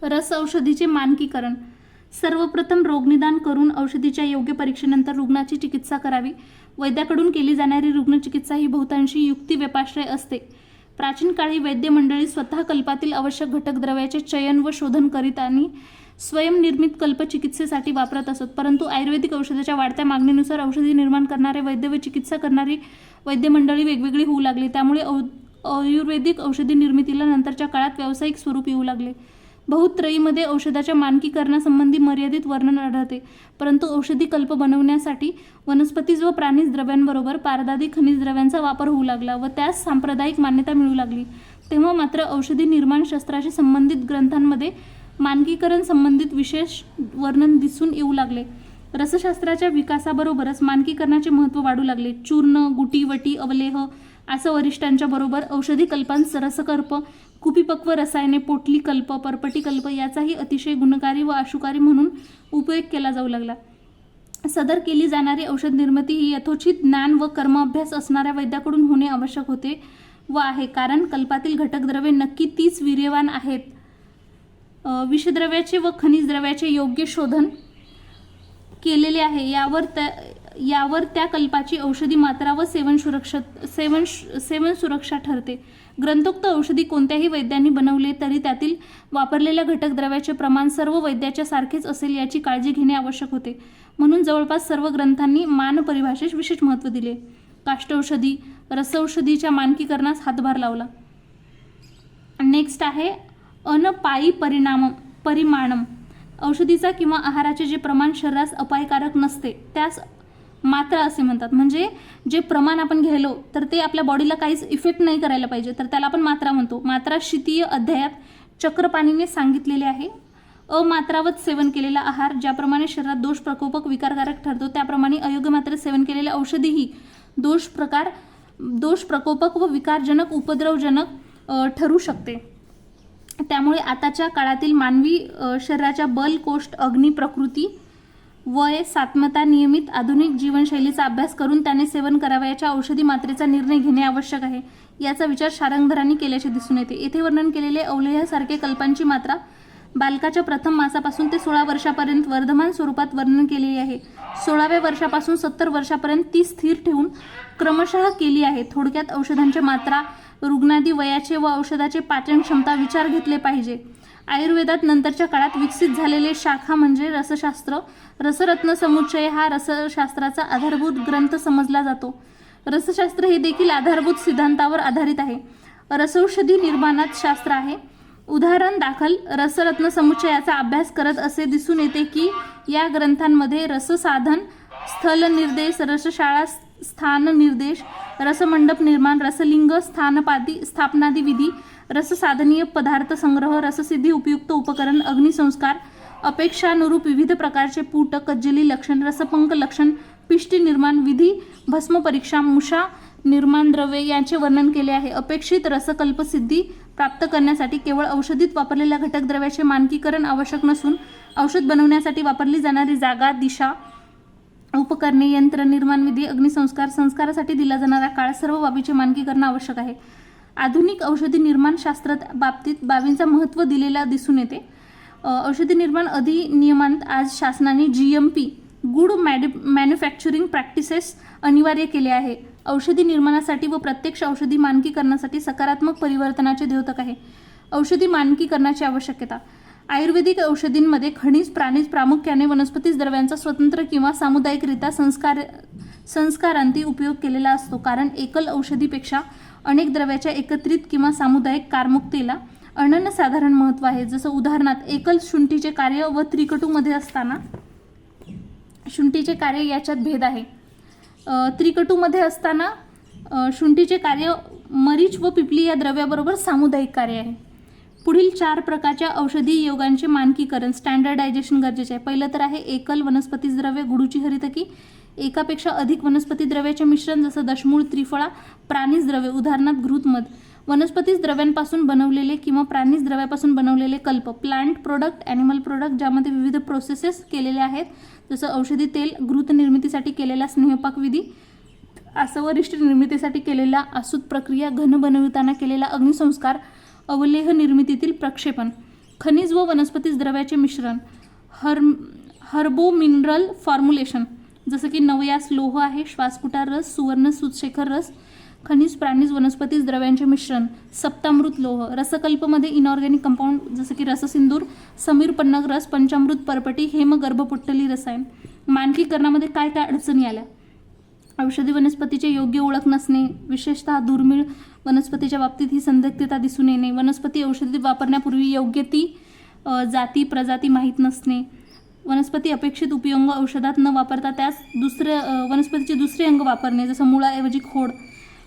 रस औषधीचे मानकीकरण. सर्वप्रथम रोगनिदान करून औषधीच्या योग्य परीक्षेनंतर रुग्णाची चिकित्सा करावी. वैद्याकडून केली जाणारी रुग्णचिकित्सा ही बहुतांशी युक्तिव्यपाश्रय असते. प्राचीन काळी वैद्य मंडळी स्वतः कल्पातील आवश्यक घटक द्रव्याचे चयन व शोधन करीत आणि स्वयंनिर्मित कल्प चिकित्सेसाठी वापरत असत. परंतु आयुर्वेदिक औषधाच्या वाढत्या मागणीनुसार औषधी निर्माण करणारे वैद्य व चिकित्सा करणारी वैद्य मंडळी वेगवेगळी होऊ लागली. त्यामुळे आयुर्वेदिक औषधी निर्मितीला नंतरच्या काळात व्यावसायिक स्वरूप येऊ लागले. बहुत्रयीमध्ये औषधाच्या मानकीकरणासंबंधी मर्यादित वर्णन आढळते. परंतु औषधी कल्प बनवण्यासाठी वनस्पतीज व प्राणीज द्रव्यांबरोबर पारदादी खनिज द्रव्यांचा वापर होऊ लागला व त्यास सांप्रदायिक मान्यता मिळू लागली. तेव्हा मात्र औषधी निर्माण शास्त्राशी संबंधित ग्रंथांमध्ये मानकीकरण संबंधित विशेष वर्णन दिसून येऊ लागले. रसशास्त्राच्या विकासाबरोबरच मानकीकरणाचे महत्त्व वाढू लागले. चूर्ण, गुटी, वटी, अवलेह असं वरिष्ठांच्या बरोबर औषधी कल्पांस रसकल्प, कुपिपक्व रसायने, पोटली कल्प, परपटी कल्प याचाही अतिशय गुणकारी व आशुकारी म्हणून उपयोग केला जाऊ लागला. सदर केली जाणारी औषध निर्मिती ही यथोचित ज्ञान व कर्माभ्यास असणाऱ्या वैद्याकडून होणे आवश्यक होते व आहे. कारण कल्पातील घटकद्रव्ये नक्की तीच वीर्यवान आहेत. विषद्रव्याचे व खनिज द्रव्याचे योग्य शोधन केलेले आहे. यावर त्या कल्पाची औषधी मात्रा व सेवन सुरक्षा ठरते. ग्रंथोक्त औषधी कोणत्याही वैद्यांनी बनवले तरी त्यातील वापरलेल्या घटकद्रव्याचे प्रमाण सर्व वैद्याच्या सारखेच असेल याची काळजी घेणे आवश्यक होते. म्हणून जवळपास सर्व ग्रंथांनी मान परिभाषेस विशेष महत्त्व दिले. काष्ठौषधी, रसौषधीच्या मानकीकरणास हातभार लावला. नेक्स्ट आहे अनपायी परिमाणम. औषधीचा किंवा आहाराचे जे प्रमाण शरीरास अपायकारक नसते त्यास मात्रा असे म्हणतात. म्हणजे जे प्रमाण आपण घ्यायलो तर ते आपल्या बॉडीला काहीच इफेक्ट नाही करायला पाहिजे तर त्याला आपण मात्रा म्हणतो. मात्रा शीतीय अध्यायात चक्रपाणीने सांगितलेले आहे. अमात्रावत सेवन केलेला आहार ज्याप्रमाणे शरीरात दोष प्रकोपक विकारकारक ठरतो त्याप्रमाणे अयोग्य मात्रेत सेवन केलेल्या औषधीही दोष प्रकोपक व विकारजनक उपद्रवजनक ठरू शकते. त्यामुळे आताच्या काळातील मानवी शरीराच्या बल, कोष्ठ, अग्नी, प्रकृती, वय, सात्मता, नियमित आधुनिक जीवनशैलीचा अभ्यास करून त्याने सेवन करावयाच्या औषधी मात्रेचा निर्णय घेणे आवश्यक आहे. याचा विचार शारंगधरांनी केल्याचे दिसून येते. येथे वर्णन केलेले अवलेहासारखे कल्पांची मात्रा बालकाच्या प्रथम मासापासून ते 16 वर्षापर्यंत वर्धमान स्वरूपात वर्णन केलेली आहे. 16व्या वर्षापासून 70 वर्षापर्यंत ती स्थिर ठेवून क्रमशः केली आहे. थोडक्यात औषधांच्या मात्रा, रुग्णादी वयाचे व औषधाचे पाचन क्षमता विचार घेतले पाहिजे. आयुर्वेदात नंतरच्या काळात विकसित झालेले शाखा म्हणजे रसशास्त्र. रसरत्न समुच्चय हा रसशास्त्राचा आधारभूत ग्रंथ समजला जातो. रसशास्त्र हे देखील आधारभूत सिद्धांतावर आधारित आहे. रसौषधी निर्माणात शास्त्र आहे. उदाहरण दाखल रसरत्न समुच्चयाचा अभ्यास करत असे दिसून येते की या ग्रंथांमध्ये रससाधन, स्थल निर्देश, रसशाळा स्थान निर्देश, रसमंडप निर्माण, रसलिंग स्थापनादी विधी, रससाधनीय पदार्थ संग्रह, रससिद्धी उपयुक्त उपकरण, अग्निसंस्कार, अपेक्षानुरूप विविध प्रकारचे पूट, कज्जली लक्षण, रसपंक लक्षण, पिष्टी निर्माण विधी, भस्म परीक्षा, मुषा निर्माण द्रव्ये यांचे वर्णन केले आहे. अपेक्षित रसकल्प सिद्धी प्राप्त करण्यासाठी केवळ औषधीत वापरलेल्या घटकद्रव्याचे मानकीकरण आवश्यक नसून औषध बनवण्यासाठी वापरली जाणारी जागा, दिशा, उपकरणे, यंत्र, निर्माण विधी, अग्निसंस्कार, संस्कारासाठी दिला जाणारा काळ सर्व बाबीचे मानकीकरण आवश्यक आहे. आधुनिक औषधी निर्माण शास्त्र बाबतीत बाबींचा महत्त्व दिलेला दिसून येते. औषधी निर्माण अधिनियमात आज शासनाने GMP गुड मॅन्युफॅक्चरिंग प्रॅक्टिसेस अनिवार्य केले आहे. औषधी निर्माणासाठी व प्रत्यक्ष औषधी मानकीकरणासाठी सकारात्मक परिवर्तनाचे द्योतक आहे. औषधी मानकीकरणाची आवश्यकता. आयुर्वेदिक औषधींमध्ये खनिज, प्राणीज, प्रामुख्याने वनस्पती द्रव्यांचा स्वतंत्र किंवा सामुदायिकरित्या संस्कारांती उपयोग केलेला असतो. कारण एकल औषधीपेक्षा अनेक द्रव्याच्या एकत्रित किंवा सामुदायिक कारमुक्तेला अनन्यसाधारण महत्त्व आहे. जसं उदाहरणार्थ एकल शुंठीचे कार्य व त्रिकटूमध्ये असताना शुंठीचे कार्य याच्यात भेद आहे. त्रिकटूमध्ये असताना शुंठीचे कार्य मरीच व पिपली या द्रव्याबरोबर सामुदायिक कार्य आहे. पुढील 4 प्रकारच्या औषधी योगांचे मानकीकरण स्टँडर्डायझेशन गरजेचे आहे. पहिलं तर आहे एकल वनस्पती द्रव्य, गुडूची हरितकी, एकापेक्षा अधिक वनस्पती द्रव्याचे मिश्रण जसं दशमूळ, त्रिफळा, प्राणीज द्रव्य उदाहरणार्थ घृतमध, वनस्पती द्रव्यांपासून बनवलेले किंवा प्राणीज द्रव्यापासून बनवलेले कल्प, प्लांट प्रोडक्ट, ॲनिमल प्रोडक्ट ज्यामध्ये विविध प्रोसेसेस केलेले आहेत जसं औषधी तेल, घृत निर्मितीसाठी केलेला स्नेहपाक विधी, आसवरिष्ट निर्मितीसाठी केलेला आसूत प्रक्रिया, घन बनविताना केलेला अग्निसंस्कार, अवलेह निर्मितीतील प्रक्षेपण. खनिज व वनस्पती द्रव्याचे मिश्रण, हर्बो मिनरल फॉर्म्युलेशन, जसं की नवयास लोह आहे, श्वासकुटार रस, सुवर्ण सूतशेखर रस, खनिज प्राणीज वनस्पती द्रव्यांचे मिश्रण, सप्तामृत लोह, रसकल्पमध्ये इनऑर्गॅनिक कंपाऊंड जसं की रससिंदूर, समीर पन्नग रस, पंचामृत परपटी, हेम गर्भपुट्टली रसायन. मानकीकरणामध्ये काय काय अडचणी आल्या? औषधी वनस्पतीचे योग्य ओळख नसणे, विशेषतः दुर्मिळ वनस्पतीच्या बाबतीत ही संदिग्धता दिसून येणे, वनस्पती औषधी वापरण्यापूर्वी योग्य ती जाती प्रजाती माहीत नसणे, वनस्पती अपेक्षित उपयोग औषधात न वापरता त्यास वनस्पतीचे दुसरे अंग वापरणे जसं मुळाऐवजी खोड,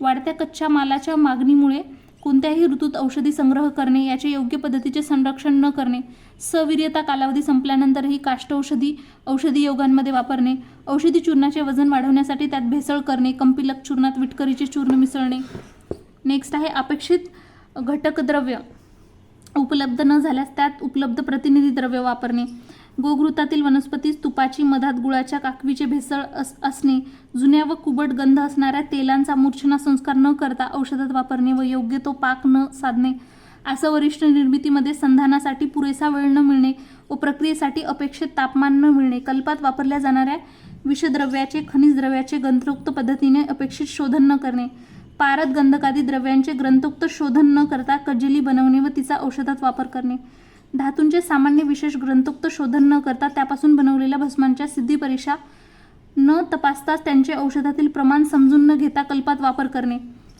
वाढत्या कच्च्या मालाच्या मागणीमुळे कोणत्याही ऋतूत औषधी संग्रह करणे, याचे योग्य पद्धतीचे संरक्षण न करणे, सवीर्यता कालावधी संपल्यानंतरही काष्ठ औषधी योगांमध्ये वापरणे, औषधी चूर्णाचे वजन वाढवण्यासाठी त्यात भेसळ करणे, कंपिलक चूर्णात विटकरीचे चूर्ण मिसळणे. नेक्स्ट आहे अपेक्षित घटक द्रव्य उपलब्ध न झाल्यास त्यात उपलब्ध प्रतिनिधी द्रव्य वापरणे, गोघृतातील वनस्पती तुपाची मधात गुळाच्या काकवीचे भेसळ असणे, जुन्या व कुबट गंध असणाऱ्या तेलांचा मूर्छना संस्कार न करता औषधात वापरणे व योग्य तो पाक न साधणे, असं वरिष्ठ निर्मितीमध्ये संधानासाठी पुरेसा वेळ न मिळणे व प्रक्रियेसाठी अपेक्षित तापमान न मिळणे, कल्पात वापरल्या जाणाऱ्या विषद्रव्याचे खनिज द्रव्याचे ग्रंथोक्त पद्धतीने अपेक्षित शोधन न करणे, पारद गंधकादी द्रव्यांचे ग्रंथोक्त शोधन न करता कज्जली बनवणे व तिचा औषधात वापर करणे, धातूंचे सामान्य विशेष ग्रंथोक्त शोधन न करता त्यापासून बनवलेल्या भस्मांच्या सिद्धी परीक्षा न तपासताच त्यांचे औषधातील प्रमाण समजून न घेता कल्पात वापर करणे,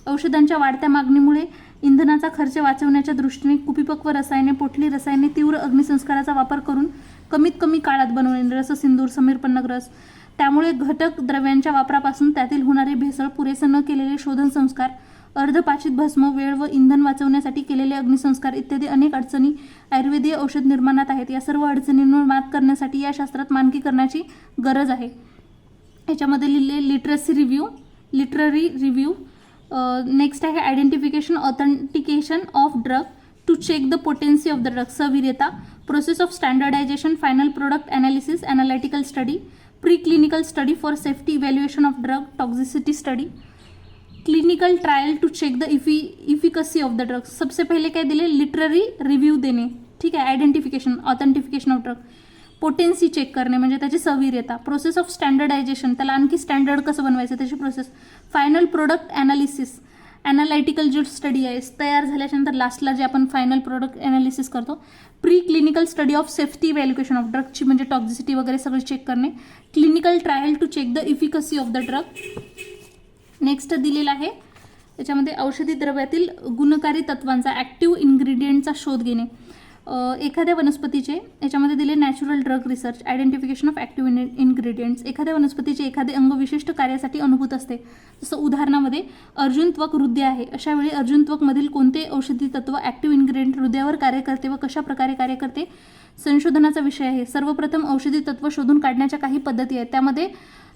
औषधांच्या वाढत्या मागणीमुळे इंधनाचा खर्च वाचवण्याच्या दृष्टीने कुपिपक्व रसायने, पोटली रसायने, तीव्र अग्निसंस्काराचा वापर करून कमीत कमी काळात बनवणे, रससिंदूर, समीर पन्नग रस, त्यामुळे घटक द्रव्यांच्या वापरापासून त्यातील होणारे भेसळ, पुरेसे न केलेले शोधन संस्कार, अर्धपाचित भस्म, वेळ व इंधन वाचवण्यासाठी केलेले अग्निसंस्कार इत्यादी अनेक अडचणी आयुर्वेदीय औषध निर्माणात आहेत. या सर्व अडचणींवर मात करण्यासाठी या शास्त्रात मानकीकरणाची गरज आहे. याच्यामध्ये लिहिले लिटररी रिव्ह्यू. नेक्स्ट आहे identification authentication of drug to check the potency of the drug, सवीर्यता, process of standardization, final product analysis, analytical study, pre clinical study for safety evaluation of drug, toxicity study, clinical trial to check the efficacy of the drug. सबसे पहिले काय दिले? Literary review देणे, ठीक आहे. Identification, authentication of drug, potency check करणे म्हणजे त्याची सवीर्यता, प्रोसेस ऑफ स्टँडर्डायझेशन, त्याला आणखी स्टँडर्ड कसं बनवायचं त्याची process, final product analysis, analytical जो स्टडी आहे तयार झाल्याच्यानंतर लास्टला जे आपण फायनल प्रोडक्ट ॲनालिसिस करतो, pre clinical study of safety evaluation of ड्रगची म्हणजे टॉक्झिसिटी वगैरे सगळं चेक करणे, clinical trial to check the efficacy of the drug. Next दिलेला आहे त्याच्यामध्ये औषधी द्रव्यातील गुणकारी तत्वांचा, ॲक्टिव्ह इन्ग्रेडियंटचा शोध घेणे. एखाद्या वनस्पतीचे याच्यामध्ये दिले natural drug research, identification of active ingredients. एखाद्या वनस्पतीचे एखादे अंग विशिष्ट कार्यासाठी अनुभूत असते, जसं उदाहरणामध्ये अर्जुन त्वक हृदय आहे, अशा वेळी अर्जुन त्वकमधील कोणते औषधी तत्व ॲक्टिव्ह इन्ग्रेडियंट हृदयावर कार्य करते व कशा प्रकारे कार्य करते संशोधनाचा विषय आहे. सर्वप्रथम औषधी तत्व शोधून काढण्याच्या काही पद्धती आहेत, त्यामध्ये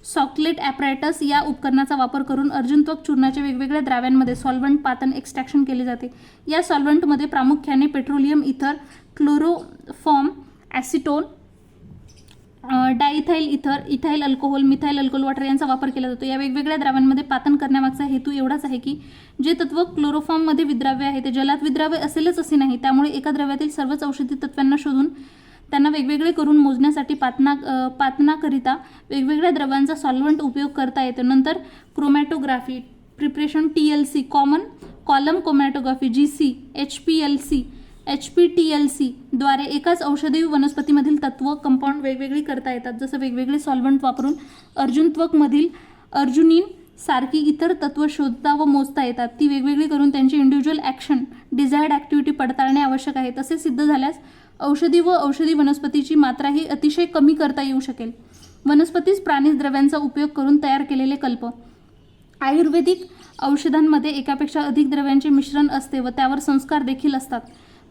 सॉकलेट ॲपॅरेटस या उपकरणाचा वापर करून अर्जुन त्वक चूर्णाच्या वेगवेगळ्या द्राव्यांमध्ये सॉल्व्हंट पातन एक्स्ट्रॅक्शन केले जाते. या सॉल्व्हंटमध्ये प्रामुख्याने पेट्रोलियम इथर, क्लोरोफॉर्म, ॲसिटोन, डायइथाइल इथर, ethyl alcohol, methyl alcohol water यांचा वापर केला जातो. या वेगवेगळ्या द्राव्यांमध्ये पातन करण्यामागचा हेतू एवढाच आहे की जे तत्व क्लोरोफॉर्ममध्ये विद्राव्य आहे ते जलात विद्राव्य असेलच असे नाही, त्यामुळे एका द्रव्यातील सर्वच औषधी तत्वांना शोधून त्यांना वेगवेगळे करून मोजण्यासाठी पातनाकरिता वेगवेगळ्या द्रव्यांचा सॉल्व्हंट उपयोग करता येतो. नंतर chromatography, preparation TLC, column chromatography GC, HPTLC द्वारे एकाच औषधी वनस्पतीमधील तत्व कंपाऊंड वेगवेगळी करता येतात. जसं वेगवेगळे सॉल्व्हंट वापरून अर्जुन त्वकमधील अर्जुनिन सारखी इतर तत्व शोधता व मोजता येतात. ती वेगवेगळी करून त्यांची इंडिव्हिज्युअल ॲक्शन, डिझायर्ड ॲक्टिव्हिटी पडताळणे आवश्यक आहे. तसे सिद्ध झाल्यास औषधी व औषधी वनस्पतीची मात्रा ही अतिशय कमी करता येऊ शकेल. वनस्पतीच प्राणिज द्रव्यांचा उपयोग करून तयार केलेले कल्प. आयुर्वेदिक औषधांमध्ये एकापेक्षा अधिक द्रव्यांचे मिश्रण असते व त्यावर संस्कार देखील असतात.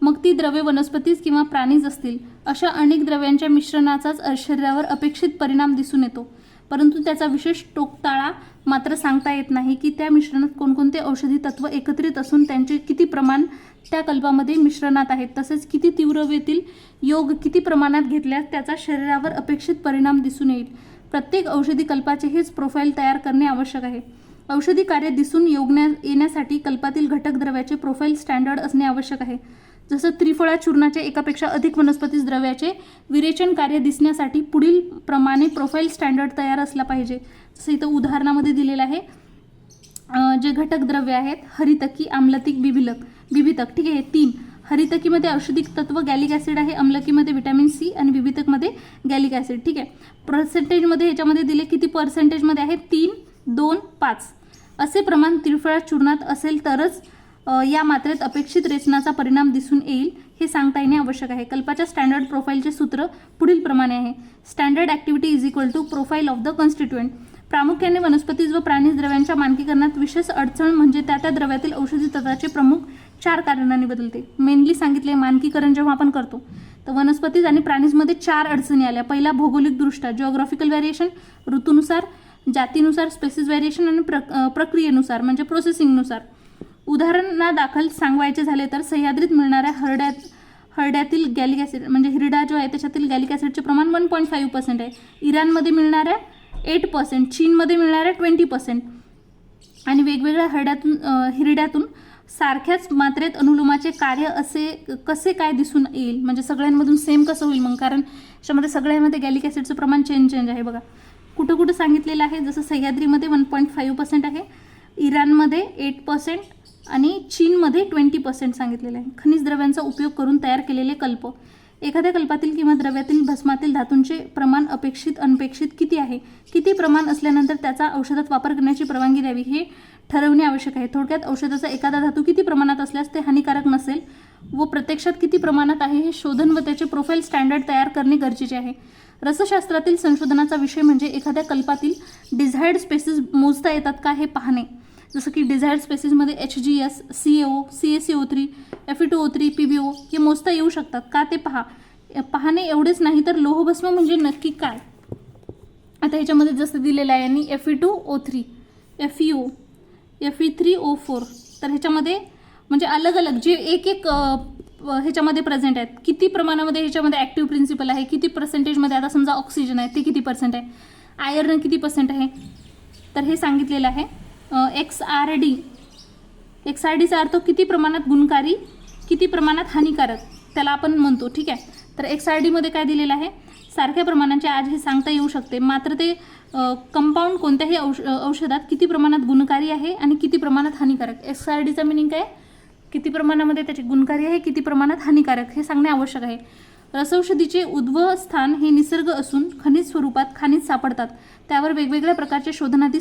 मग ती द्रव्ये वनस्पतीच किंवा प्राणीज असतील. अशा अनेक द्रव्यांच्या मिश्रणाचाच शरीरावर अपेक्षित परिणाम दिसून येतो, परंतु त्याचा विशेष टोकताळा मात्र सांगता येत नाही की त्या मिश्रणात कोणकोणते औषधी तत्व एकत्रित असून त्यांचे किती प्रमाण त्या कल्पामध्ये मिश्रणात आहेत, तसेच किती तीव्रतेतील योग किती प्रमाणात घेतल्यास त्याचा शरीरावर अपेक्षित परिणाम दिसून येईल. प्रत्येक औषधी कल्पाचे हेच प्रोफाईल तयार करणे आवश्यक आहे. औषधी कार्य दिसून येण्यासाठी कल्पातील घटक द्रव्याचे प्रोफाईल स्टँडर्ड असणे आवश्यक आहे. जसं त्रिफळा चूर्णाचे एकापेक्षा अधिक वनस्पती द्रव्याचे विरेचन कार्य दिसण्यासाठी पुढील प्रमाणे प्रोफाईल स्टँडर्ड तयार असला पाहिजे. जसं इथं उदाहरणामध्ये दिलेलं आहे. जे घटक द्रव्य आहेत हरितकी, आम्लतिक, बिभितक. ठीक आहे, 3. हरितकीमध्ये औषधिक तत्व गॅलिक ॲसिड आहे, आम्लकीमध्ये व्हिटॅमिन सी आणि बिभितकमध्ये गॅलिक ॲसिड. ठीक आहे, पर्सेंटेजमध्ये ह्याच्यामध्ये दिले किती पर्सेंटेजमध्ये आहे? 3, 2, 5 असे प्रमाण त्रिफळा चूर्णात असेल तरच या मात्रेत अपेक्षित रेचनाचा परिणाम दिसून येईल हे सांगता येणे आवश्यक आहे. कल्पाच्या स्टँडर्ड प्रोफाईलचे सूत्र पुढील प्रमाणे आहे. Standard activity is equal to profile of the constituent. प्रामुख्याने वनस्पतीज व प्राणी द्रव्यांच्या मानकीकरणात विशेष अडचण म्हणजे त्या द्रव्यातील औषधी तत्वाचे प्रमुख 4 कारणांनी बदलते. मेनली सांगितले मानकीकरण जेव्हा आपण करतो तर वनस्पतीज आणि प्राणीजमध्ये 4 अडचणी आल्या. पहिला भौगोलिकदृष्ट्या जिओग्राफिकल व्हेरिएशन, ऋतूनुसार, जातीनुसार स्पेसिस व्हेरिएशन आणि प्रक्रियेनुसार म्हणजे प्रोसेसिंगनुसार. उदाहरणादाखल सांगवायचे झाले तर सह्याद्रीत मिळणाऱ्या हरड्यातील गॅलिक ॲसिड म्हणजे हिरडा जो आहे त्याच्यातील गॅलिक ॲसिडचे प्रमाण 1.5% आहे. इराणमध्ये मिळणाऱ्या 8%, चीनमध्ये मिळणाऱ्या 20% आणि वेगवेगळ्या हिरड्यातून सारख्याच मात्रेत अनुलोमाचे कार्य असे कसे काय दिसून येईल म्हणजे सगळ्यांमधून सेम कसं होईल मग, कारण त्याच्यामध्ये सगळ्यांमध्ये गॅलिक ॲसिडचं प्रमाण चेंज आहे. बघा कुठं कुठं सांगितलेलं आहे. जसं सह्याद्रीमध्ये 1.5% आहे, इराणमध्ये 8% आणि चीनमध्ये 20% सांगितलेलं आहे. खनिज द्रव्यांचा उपयोग करून तयार केलेले कल्प. एखाद्या कल्पातील किंवा द्रव्यातील भस्मातील धातूंचे प्रमाण अपेक्षित अनपेक्षित किती आहे, किती प्रमाण असल्यानंतर त्याचा औषधात वापर करण्याची परवानगी द्यावी हे ठरवणे आवश्यक आहे. थोडक्यात औषधाचा एखादा धातू किती प्रमाणात असल्यास ते हानिकारक नसेल व प्रत्यक्षात किती प्रमाणात आहे हे शोधन व त्याचे प्रोफाईल स्टँडर्ड तयार करणे गरजेचे आहे. रसशास्त्रातील संशोधनाचा विषय म्हणजे एखाद्या कल्पातील डिझायर्ड स्पेसिस मोजता येतात का हे पाहणे. जसं की desired स्पेसिसमध्ये HGS, CaO, CaCO3, Fe2O3, PbO हे मोजता येऊ शकतात का ते पाहणे. एवढेच नाही तर लोहभस्म म्हणजे नक्की काय. आता ह्याच्यामध्ये जसं दिलेलं आहे आणि Fe2O3, FeO, Fe3O4 तर ह्याच्यामध्ये म्हणजे अलग अलग जे एक ह्याच्यामध्ये प्रेझेंट आहेत किती प्रमाणामध्ये ह्याच्यामध्ये ॲक्टिव्ह प्रिन्सिपल आहे, किती पर्सेंटेजमध्ये. आता समजा ऑक्सिजन आहे ते किती पर्सेंट आहे, आयर्न किती पर्सेंट आहे तर हे सांगितलेलं आहे. XRDचा अर्थ किती प्रमाणात गुणकारी किती प्रमाणात हानिकारक त्याला आपण म्हणतो. ठीक आहे, तर XRDमध्ये काय दिलेलं आहे, सारख्या प्रमाणांचे आज हे सांगता येऊ शकते मात्र ते कंपाऊंड कोणत्याही औषधात किती प्रमाणात गुणकारी आहे आणि किती प्रमाणात हानिकारक. XRDचा मिनिंग काय, किती प्रमाणामध्ये त्याचे गुणकारी आहे किती प्रमाणात हानिकारक हे सांगणे आवश्यक आहे. रसौषधीचे उद्भवस्थान हे निसर्ग असून खनिज स्वरूपात खनिज सापडतात त्यावर वेगवेगळ्या प्रकारच्या शोधनादी